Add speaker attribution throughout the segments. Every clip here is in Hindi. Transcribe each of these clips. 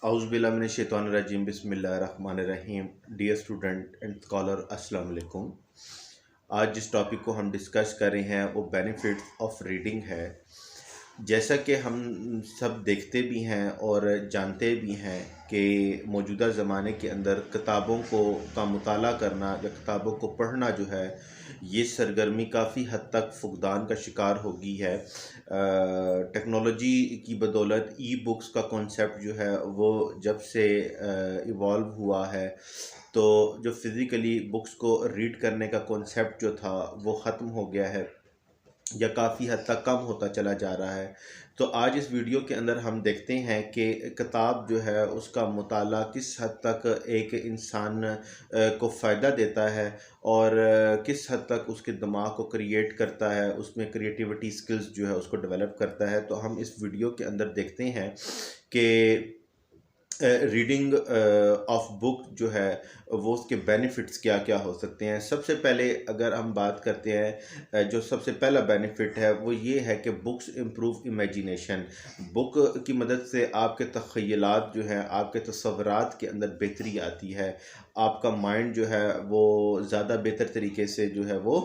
Speaker 1: औज़ुबिल्लाहिमिनश्शैतानिर्रजीम बिस्मिल्लाहिर्रहमानिर्रहीम। डियर स्टूडेंट एंड स्कॉलर, अस्सलाम वालेकुम। आज जिस टॉपिक को हम डिस्कस कर रहे हैं वो बेनिफिट ऑफ रीडिंग है। जैसा कि हम सब देखते भी हैं और जानते भी हैं कि मौजूदा ज़माने के अंदर किताबों का मुताला करना या किताबों को पढ़ना जो है ये सरगर्मी काफ़ी हद तक फुकदान का शिकार हो गई है। टेक्नोलॉजी की बदौलत ई बुक्स का कॉन्सेप्ट जो है वो जब से इवॉल्व हुआ है, तो जो फ़िज़िकली बुक्स को रीड करने का कॉन्सेप्ट जो था वो ख़त्म हो गया है या काफ़ी हद तक कम होता चला जा रहा है। तो आज इस वीडियो के अंदर हम देखते हैं कि किताब जो है उसका मुताला किस हद तक एक इंसान को फ़ायदा देता है और किस हद तक उसके दिमाग को क्रिएट करता है, उसमें क्रिएटिविटी स्किल्स जो है उसको डेवलप करता है। तो हम इस वीडियो के अंदर देखते हैं कि रीडिंग ऑफ बुक जो है वो उसके बेनिफिट्स क्या क्या हो सकते हैं। सबसे पहले अगर हम बात करते हैं, जो सबसे पहला बेनिफिट है वो ये है कि बुक्स इम्प्रूव इमेजिनेशन। बुक की मदद से आपके तख़य्युलात जो हैं, आपके तसव्वुरात के अंदर बेहतरी आती है। आपका माइंड जो है वो ज़्यादा बेहतर तरीके से जो है वो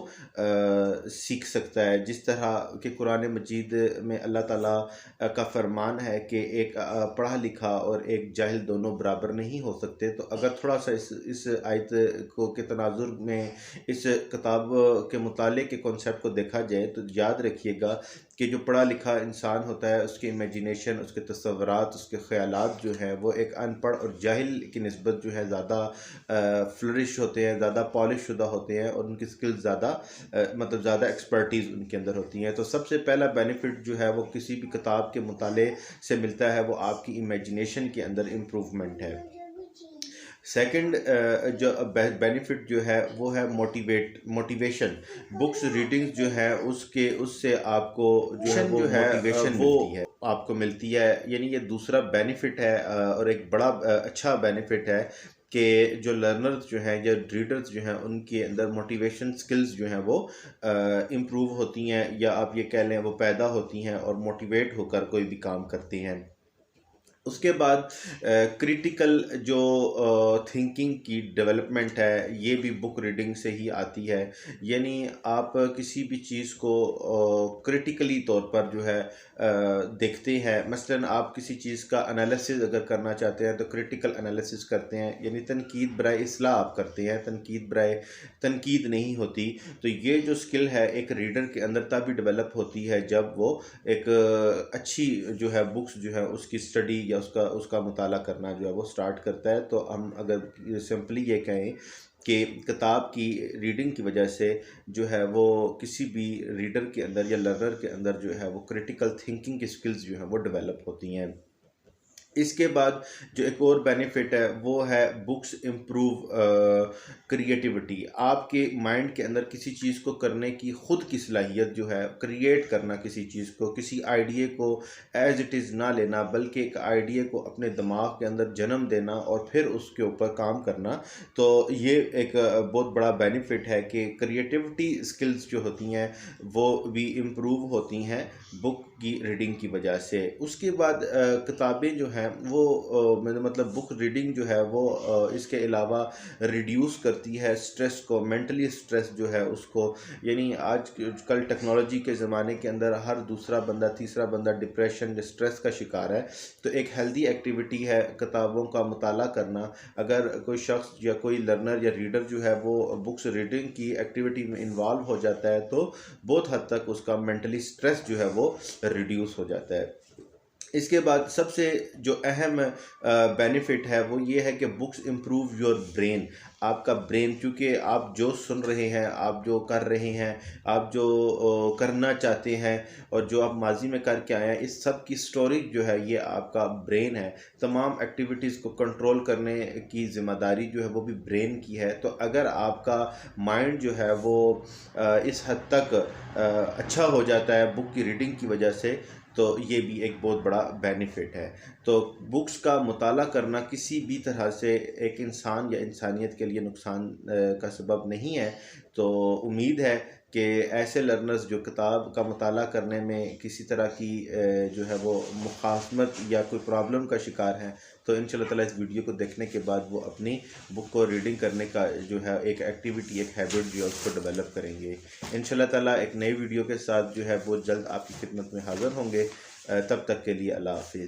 Speaker 1: सीख सकता है। जिस तरह कि कुरान मजीद में अल्लाह ताला का फरमान है कि एक पढ़ा लिखा और एक जाहिल दोनों बराबर नहीं हो सकते। तो अगर थोड़ा सा इस आयत को के तनाजुर में इस किताब के मुताले के कॉन्सेप्ट को देखा जाए तो याद रखिएगा कि जो पढ़ा लिखा इंसान होता है उसकी इमेजिनेशन, उसके तसव्वुरात, उसके ख़यालात जो हैं वो एक अनपढ़ और जाहिल की निस्बत जो है ज़्यादा फ्लरिश होते हैं, ज़्यादा पॉलिश शुदा होते हैं और उनकी स्किल्स ज़्यादा मतलब ज़्यादा एक्सपर्टीज़ उनके अंदर होती हैं। तो सबसे पहला बेनिफिट जो है वो किसी भी किताब के मुताले से मिलता है, वो आपकी इमेजिनेशन के अंदर इम्प्रूवमेंट है। सेकंड जो बेनिफिट जो है वो है मोटिवेशन। बुक्स रीडिंग्स जो है उससे आपको जो है वो मोटिवेशन मिलती है, आपको मिलती है। यानी ये दूसरा बेनिफिट है और एक बड़ा अच्छा बेनिफिट है कि जो लर्नर्स जो हैं या रीडर्स जो हैं उनके अंदर मोटिवेशन स्किल्स जो हैं वो इम्प्रूव होती हैं, या आप ये कह लें वो पैदा होती हैं और मोटिवेट होकर कोई भी काम करती हैं। उसके बाद क्रिटिकल जो थिंकिंग की डेवलपमेंट है ये भी बुक रीडिंग से ही आती है। यानी आप किसी भी चीज़ को क्रिटिकली तौर पर जो है देखते हैं। मसलन आप किसी चीज़ का एनालिसिस अगर करना चाहते हैं तो क्रिटिकल एनालिसिस करते हैं, यानी तनकीद बराए इस्लाह आप करते हैं, तनकीद बराए तनकीद नहीं होती। तो ये जो स्किल है एक रीडर के अंदर तभी डेवलप होती है जब वो एक अच्छी जो है बुक्स जो है उसकी स्टडी या उसका मुताला करना जो है वो स्टार्ट करता है। तो हम अगर सिंपली ये कहें कि किताब की रीडिंग की वजह से जो है वो किसी भी रीडर के अंदर या लर्नर के अंदर जो है वो क्रिटिकल थिंकिंग की स्किल्स जो है वो डेवलप होती हैं। इसके बाद जो एक और बेनिफिट है वो है बुक्स इम्प्रूव क्रिएटिविटी। आपके माइंड के अंदर किसी चीज़ को करने की ख़ुद की सलाहियत जो है, क्रिएट करना किसी चीज़ को, किसी आइडिया को एज़ इट इज़ ना लेना बल्कि एक आइडिया को अपने दिमाग के अंदर जन्म देना और फिर उसके ऊपर काम करना। तो ये एक बहुत बड़ा बेनिफिट है कि क्रिएटिविटी स्किल्स जो होती हैं वो भी इम्प्रूव होती हैं बुक की रीडिंग की वजह से। उसके बाद किताबें जो हैं वो मतलब बुक रीडिंग जो है वो इसके अलावा रिड्यूस करती है स्ट्रेस को, मेंटली स्ट्रेस जो है उसको। यानी आज कल टेक्नोलॉजी के ज़माने के अंदर हर दूसरा बंदा, तीसरा बंदा डिप्रेशन, स्ट्रेस का शिकार है। तो एक हेल्दी एक्टिविटी है किताबों का मुताला करना। अगर कोई शख्स या कोई लर्नर या रीडर जो है वो बुक्स रीडिंग की एक्टिविटी में इन्वॉल्व हो जाता है तो बहुत हद तक उसका मेंटली स्ट्रेस जो है वो रिड्यूस हो जाता है। इसके बाद सबसे जो अहम बेनिफिट है वो ये है कि बुक्स इम्प्रूव योर ब्रेन। आपका ब्रेन, क्योंकि आप जो सुन रहे हैं, आप जो कर रहे हैं, आप जो करना चाहते हैं और जो आप माजी में करके आए हैं, इस सब की स्टोरेज जो है ये आपका ब्रेन है। तमाम एक्टिविटीज़ को कंट्रोल करने की ज़िम्मेदारी जो है वो भी ब्रेन की है। तो अगर आपका माइंड जो है वो इस हद तक अच्छा हो जाता है बुक की रीडिंग की वजह से, तो ये भी एक बहुत बड़ा बेनिफिट है। तो बुक्स का मुताला करना किसी भी तरह से एक इंसान या इंसानियत के लिए नुकसान का सबब नहीं है। तो उम्मीद है कि ऐसे लर्नर्स जो किताब का मुताला करने में किसी तरह की जो है वो मुखासमत या कोई प्रॉब्लम का शिकार हैं, तो इंशाल्लाह ताला इस वीडियो को देखने के बाद वो अपनी बुक को रीडिंग करने का जो है एक एक्टिविटी, एक हैबिट जो है उसको डेवलप करेंगे। इंशाल्लाह ताला एक नई वीडियो के साथ जो है वो जल्द आपकी खिदमत में हाज़िर होंगे। तब तक के लिए अल्लाह हाफ़िज़।